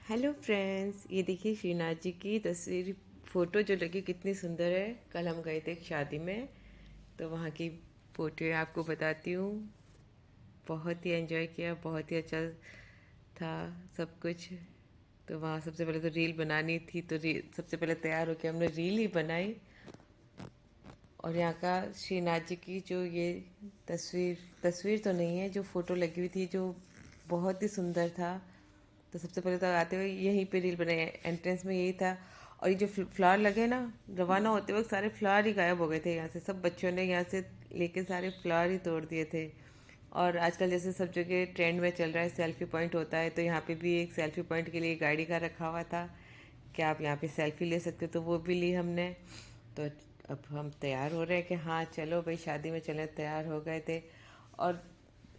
Hello friends, ये देखिए श्रीनाथ जी की तस्वीर फ़ोटो जो लगी कितनी सुंदर है। कल हम गए थे एक शादी में, तो वहाँ की फ़ोटो आपको बताती हूँ। बहुत ही एंजॉय किया, बहुत ही अच्छा था सब कुछ। तो वहाँ सबसे पहले तो रील बनानी थी, तो रील सबसे पहले तैयार होकर हमने रील ही बनाई। और यहाँ का श्रीनाथ जी की जो ये तस्वीर तस्वीर तो नहीं है, जो फ़ोटो लगी हुई थी, जो बहुत ही सुंदर था। तो सबसे पहले तो आते हुए यहीं पे रील बनाए, एंट्रेंस में यही था। और ये जो फ्लावर लगे ना, रवाना होते वक्त सारे फ्लावर ही गायब हो गए थे यहाँ से। सब बच्चों ने यहाँ से लेके सारे फ्लावर ही तोड़ दिए थे। और आजकल जैसे सब जगह ट्रेंड में चल रहा है, सेल्फी पॉइंट होता है, तो यहाँ पे भी एक सेल्फी पॉइंट के लिए गाड़ी का रखा हुआ था कि आप यहाँ पे सेल्फी ले सकते हो, तो वो भी ली हमने। तो अब हम तैयार हो रहे हैं कि हाँ चलो भाई शादी में चले, तैयार हो गए थे। और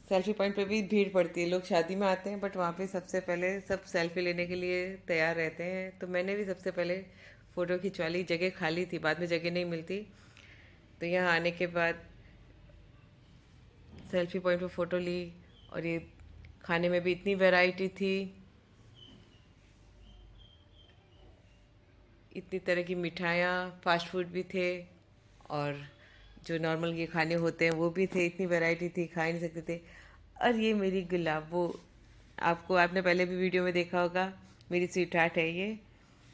सेल्फी पॉइंट पे भी भीड़ पड़ती है, लोग शादी में आते हैं बट वहाँ पे सबसे पहले सब सेल्फी लेने के लिए तैयार रहते हैं। तो मैंने भी सबसे पहले फ़ोटो खिंचवा ली, जगह खाली थी, बाद में जगह नहीं मिलती। तो यहाँ आने के बाद सेल्फी पॉइंट पे फ़ोटो ली। और ये खाने में भी इतनी वैरायटी थी, इतनी तरह की मिठाइयाँ, फास्ट फूड भी थे, और जो नॉर्मल ये खाने होते हैं वो भी थे। इतनी वैरायटी थी, खा ही नहीं सकते थे। और ये मेरी गुलाब, वो आपको आपने पहले भी वीडियो में देखा होगा, मेरी स्वीट हार्ट है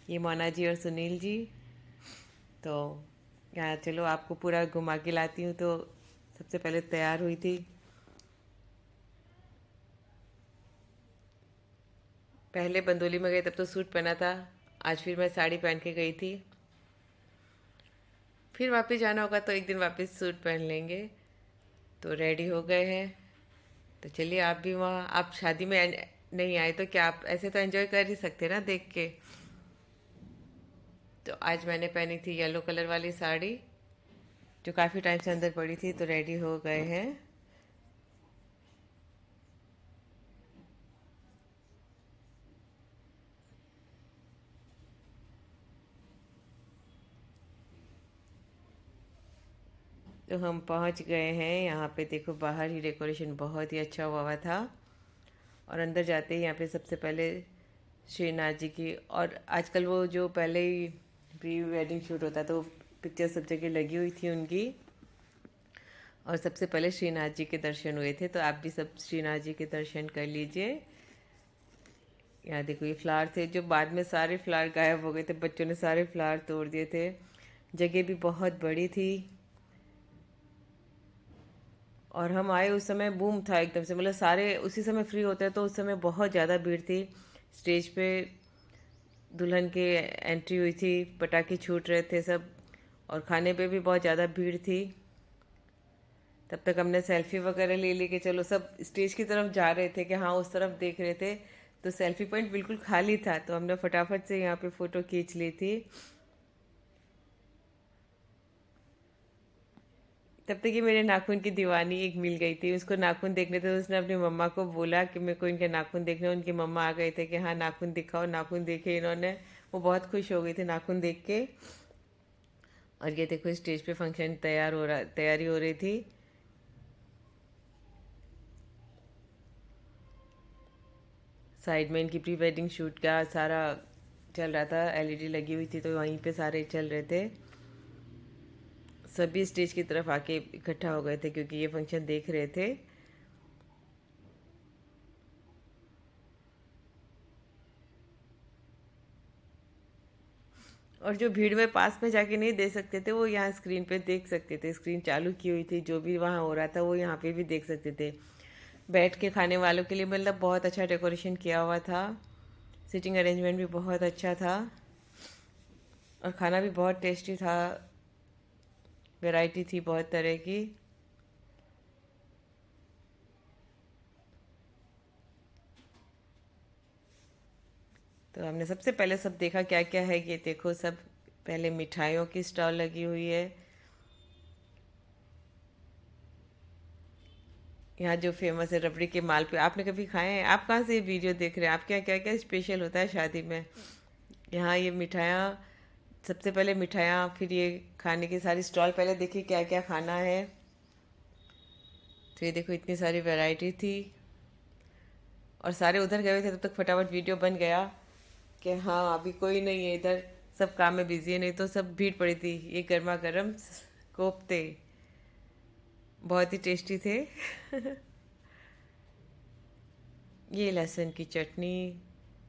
ये मोना जी और सुनील जी। तो यहाँ चलो आपको पूरा घुमा के लाती हूँ। तो सबसे पहले तैयार हुई थी, पहले बंदोली में गए तब तो सूट पहना था, आज फिर मैं साड़ी पहन के गई थी। फिर वापस जाना होगा तो एक दिन वापस सूट पहन लेंगे। तो रेडी हो गए हैं। तो चलिए, आप भी वहाँ, आप शादी में नहीं आए तो क्या आप ऐसे तो एंजॉय कर ही सकते ना देख के। तो आज मैंने पहनी थी येलो कलर वाली साड़ी, जो काफ़ी टाइम से अंदर पड़ी थी। तो रेडी हो गए हैं। तो हम पहुंच गए हैं। यहाँ पे देखो, बाहर ही डेकोरेशन बहुत ही अच्छा हुआ था। और अंदर जाते ही यहाँ पे सबसे पहले श्रीनाथ जी की, और आजकल वो जो पहले ही प्री वेडिंग शूट होता तो पिक्चर सब जगह लगी हुई थी उनकी। और सबसे पहले श्रीनाथ जी के दर्शन हुए थे, तो आप भी सब श्रीनाथ जी के दर्शन कर लीजिए। यहाँ देखो, ये फ्लावर थे जो बाद में सारे फ्लावर गायब हो गए थे, बच्चों ने सारे फ्लावर तोड़ दिए थे। जगह भी बहुत बड़ी थी। और हम आए उस समय बूम था एकदम से, मतलब सारे उसी समय फ्री होते हैं, तो उस समय बहुत ज़्यादा भीड़ थी। स्टेज पे दुल्हन के एंट्री हुई थी, पटाखे छूट रहे थे सब, और खाने पे भी बहुत ज़्यादा भीड़ थी। तब तक हमने सेल्फी वगैरह ले ली कि चलो, सब स्टेज की तरफ जा रहे थे कि हाँ उस तरफ देख रहे थे। तो सेल्फी पॉइंट बिल्कुल खाली था, तो हमने फटाफट से यहाँ पे फ़ोटो खींच ली थी। तब तक ये मेरे नाखून की दीवानी एक मिल गई थी, उसको नाखून देखने थे, तो उसने अपनी मम्मा को बोला कि मेरे को इनके नाखून देखने। उनकी मम्मा आ गए थे कि हाँ नाखून दिखाओ, नाखून देखे इन्होंने। वो बहुत खुश हो गई थी नाखून देख के। और ये देखो, स्टेज पे फंक्शन तैयारी हो रही थी। साइड में इनकी प्री वेडिंग शूट का सारा चल रहा था, एलईडी लगी हुई थी, तो वहीं पे सारे चल रहे थे। सभी स्टेज की तरफ आके इकट्ठा हो गए थे क्योंकि ये फंक्शन देख रहे थे। और जो भीड़ में पास में जाके नहीं दे सकते थे, वो यहाँ स्क्रीन पे देख सकते थे। स्क्रीन चालू की हुई थी, जो भी वहाँ हो रहा था वो यहाँ पे भी देख सकते थे। बैठ के खाने वालों के लिए मतलब बहुत अच्छा डेकोरेशन किया हुआ था। सिटिंग अरेंजमेंट भी बहुत अच्छा था, और खाना भी बहुत टेस्टी था। वैरायटी थी बहुत तरह की। तो हमने सबसे पहले सब देखा क्या क्या है, ये देखो सब। पहले मिठाइयों की स्टॉल लगी हुई है। यहाँ जो फेमस है रबड़ी के मालपुए, आपने कभी खाए हैं? आप कहाँ से ये वीडियो देख रहे हैं? आपके यहाँ क्या क्या स्पेशल होता है शादी में? यहाँ ये मिठाइयाँ, सबसे पहले मिठाइयाँ, फिर ये खाने की सारी स्टॉल पहले देखिए क्या क्या खाना है। तो ये देखो, इतनी सारी वैरायटी थी। और सारे उधर गए हुए थे, तब तक फटाफट वीडियो बन गया। कि हाँ अभी कोई नहीं है इधर, सब काम में बिजी है, नहीं तो सब भीड़ पड़ी थी। ये गर्मा गर्म कोफ्ते बहुत ही टेस्टी थे। ये लहसुन की चटनी,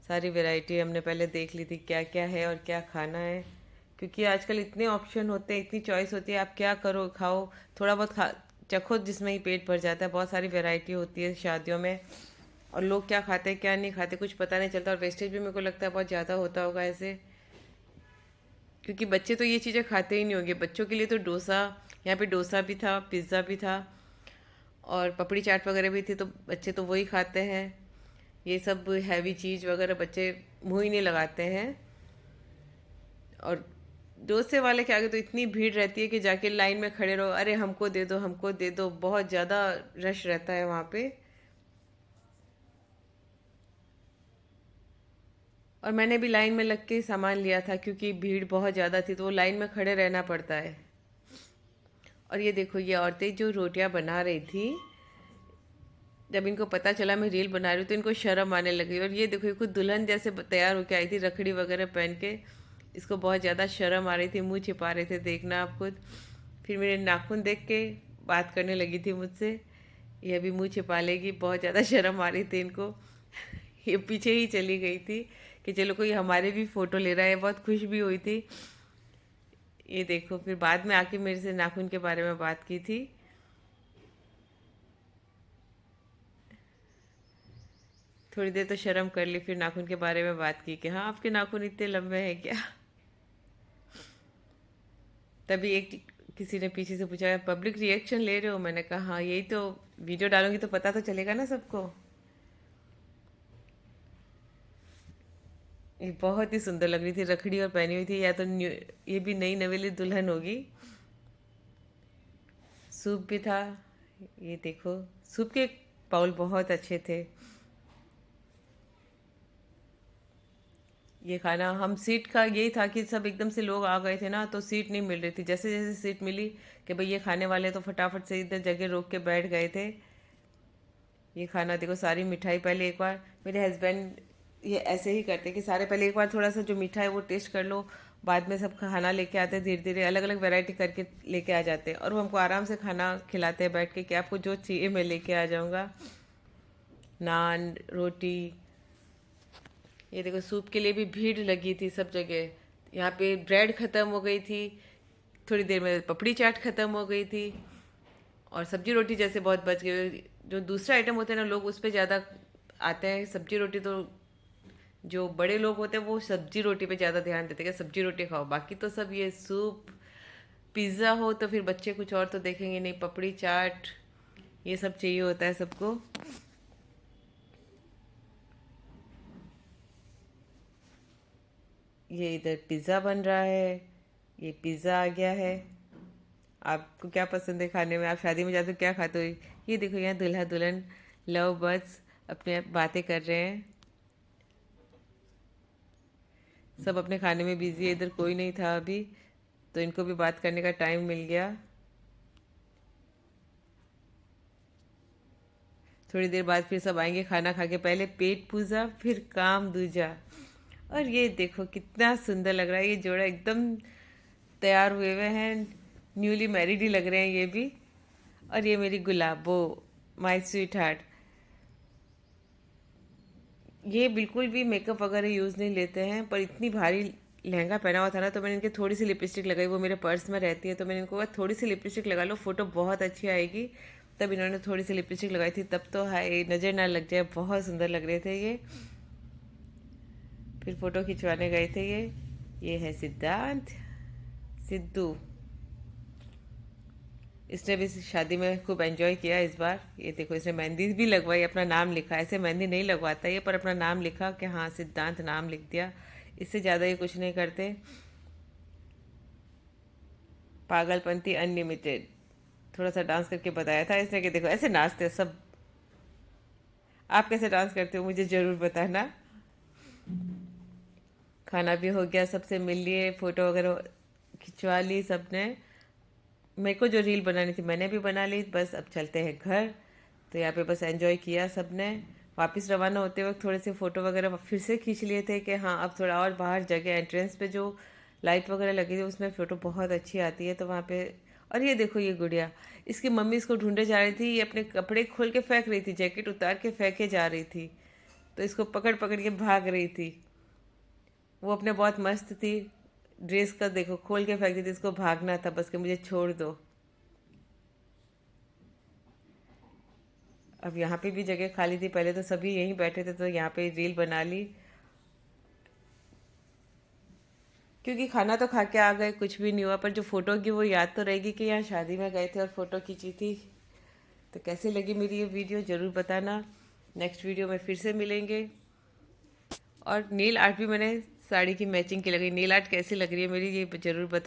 सारी वैरायटी हमने पहले देख ली थी क्या क्या है और क्या खाना है, क्योंकि आजकल इतने ऑप्शन होते हैं, इतनी चॉइस होती है, आप क्या करो खाओ, थोड़ा बहुत खा चखो जिसमें ही पेट भर जाता है। बहुत सारी वैरायटी होती है शादियों में, और लोग क्या खाते हैं क्या नहीं खाते कुछ पता नहीं चलता, और वेस्टेज भी मेरे को लगता है बहुत ज़्यादा होता होगा ऐसे, क्योंकि बच्चे तो ये चीज़ें खाते ही नहीं होंगे। बच्चों के लिए तो डोसा, यहाँ पे डोसा भी था, पिज़्ज़ा भी था, और पपड़ी चाट वगैरह भी थी, तो बच्चे तो वही खाते हैं। ये सब हैवी चीज़ वगैरह बच्चे मुंह ही नहीं लगाते हैं। और डोसे वाले के आगे तो इतनी भीड़ रहती है कि जाके लाइन में खड़े रहो, अरे हमको दे दो हमको दे दो, बहुत ज़्यादा रश रहता है वहाँ पे। और मैंने भी लाइन में लग के सामान लिया था, क्योंकि भीड़ बहुत ज़्यादा थी तो वो लाइन में खड़े रहना पड़ता है। और ये देखो ये औरतें जो रोटियां बना रही थी, जब इनको पता चला मैं रील बना रही हूँ तो इनको शर्म आने लगी। और ये देखो ये खुद दुल्हन जैसे तैयार होके आई थी, रखड़ी वगैरह पहन के। इसको बहुत ज़्यादा शर्म आ रही थी, मुंह छिपा रहे थे, देखना आप खुद। फिर मेरे नाखून देख के बात करने लगी थी मुझसे, ये अभी मुंह छिपा लेगी, बहुत ज़्यादा शर्म आ रही थी इनको। ये पीछे ही चली गई थी कि चलो कोई हमारे भी फ़ोटो ले रहा है, बहुत खुश भी हुई थी। ये देखो फिर बाद में आके मेरे से नाखून के बारे में बात की थी। थोड़ी देर तो शर्म कर ली, फिर नाखून के बारे में बात की कि हाँ आपके नाखून इतने लंबे हैं क्या। तभी एक किसी ने पीछे से पूछा पब्लिक रिएक्शन ले रहे हो, मैंने कहा हाँ यही तो, वीडियो डालूंगी तो पता तो चलेगा ना सबको। ये बहुत ही सुंदर लग रही थी, रखड़ी और पहनी हुई थी, या तो ये भी नई नवेली दुल्हन होगी। सूप भी था, ये देखो सूप के बाउल बहुत अच्छे थे। ये खाना हम सीट का यही था कि सब एकदम से लोग आ गए थे ना, तो सीट नहीं मिल रही थी। जैसे जैसे सीट मिली कि भाई ये खाने वाले, तो फटाफट से इधर जगह रोक के बैठ गए थे। ये खाना देखो, सारी मिठाई पहले एक बार, मेरे हस्बैंड ये ऐसे ही करते कि सारे पहले एक बार थोड़ा सा जो मीठा है वो टेस्ट कर लो, बाद में सब खाना लेके आते, धीरे धीरे अलग अलग वैरायटी करके लेके आ जाते हैं, और वो हमको आराम से खाना खिलाते हैं बैठ के कि आपको जो चाहिए मैं लेके आ जाऊँगा, नान रोटी। ये देखो सूप के लिए भी भीड़ लगी थी सब जगह। यहाँ पे ब्रेड ख़त्म हो गई थी, थोड़ी देर में पपड़ी चाट ख़त्म हो गई थी, और सब्जी रोटी जैसे बहुत बच गई। जो दूसरा आइटम होते हैं ना, लोग उस पर ज़्यादा आते हैं। सब्जी रोटी तो जो बड़े लोग होते हैं वो सब्जी रोटी पे ज़्यादा ध्यान देते हैं कि सब्जी रोटी खाओ, बाकी तो सब ये सूप पिज़्ज़ा हो तो फिर बच्चे कुछ और तो देखेंगे नहीं, पपड़ी चाट ये सब चाहिए होता है सबको। ये इधर पिज़्ज़ा बन रहा है, ये पिज़्ज़ा आ गया है। आपको क्या पसंद है खाने में, आप शादी में जाते हो क्या खाते हो। ये देखो यहाँ दूल्हा दुल्हन लव बर्ड्स अपने आप बातें कर रहे हैं, सब अपने खाने में बिजी है। इधर कोई नहीं था अभी, तो इनको भी बात करने का टाइम मिल गया। थोड़ी देर बाद फिर सब आएंगे खाना खा के, पहले पेट पूजा फिर काम दूजा। और ये देखो कितना सुंदर लग रहा है, ये जोड़ा एकदम तैयार हुए हुए हैं, न्यूली मैरिड ही लग रहे हैं ये भी। और ये मेरी गुलाबो, माय स्वीट हार्ट, ये बिल्कुल भी मेकअप वगैरह यूज़ नहीं लेते हैं, पर इतनी भारी लहंगा पहना हुआ था ना, तो मैंने इनके थोड़ी सी लिपस्टिक लगाई, वो मेरे पर्स में रहती है, तो मैंने इनको कहा थोड़ी सी लिपस्टिक लगा लो, फोटो बहुत अच्छी आएगी। तब इन्होंने थोड़ी सी लिपस्टिक लगाई थी, तब तो हाय नज़र ना लग जाए, बहुत सुंदर लग रहे थे ये। फिर फ़ोटो खिंचवाने गए थे ये है सिद्धांत, सिद्धू। इसने भी शादी में खूब एंजॉय किया इस बार। ये देखो इसने मेहंदी भी लगवाई, अपना नाम लिखा, ऐसे मेहंदी नहीं लगवाता ये, पर अपना नाम लिखा कि हाँ सिद्धांत नाम लिख दिया। इससे ज़्यादा ये कुछ नहीं करते। पागलपंती अनलिमिटेड, थोड़ा सा डांस करके बताया था इसने कि देखो ऐसे नाचते हैं सब। आप कैसे डांस करते हो मुझे ज़रूर बताना। खाना भी हो गया, सबसे मिल लिए, फ़ोटो वगैरह खिंचवा ली सबने। मेरे को जो रील बनानी थी मैंने भी बना ली, बस अब चलते हैं घर। तो यहाँ पे बस एंजॉय किया सबने, वापस रवाना होते वक्त थोड़े से फ़ोटो वगैरह फिर से खींच लिए थे कि हाँ अब थोड़ा और बाहर जगह एंट्रेंस पे जो लाइट वगैरह लगी थी उसमें फ़ोटो बहुत अच्छी आती है, तो वहाँ पे। और ये देखो ये गुड़िया, इसकी मम्मी इसको ढूंढे जा रही थी, ये अपने कपड़े खोल के फेंक रही थी, जैकेट उतार के फेंके जा रही थी, तो इसको पकड़ पकड़ के भाग रही थी। वो अपने बहुत मस्त थी, ड्रेस का देखो खोल के फेंक दी थी, इसको भागना था बस कि मुझे छोड़ दो। अब यहाँ पे भी जगह खाली थी, पहले तो सभी यहीं बैठे थे, तो यहाँ पे रील बना ली, क्योंकि खाना तो खा के आ गए, कुछ भी नहीं हुआ, पर जो फ़ोटो की वो याद तो रहेगी कि यहाँ शादी में गए थे और फ़ोटो खींची थी। तो कैसी लगी मेरी ये वीडियो ज़रूर बताना। नेक्स्ट वीडियो में फिर से मिलेंगे। और नील आर्ट भी मैंने साड़ी की मैचिंग की लगाई, नील आर्ट कैसी लग रही है मेरी ये ज़रूर बता।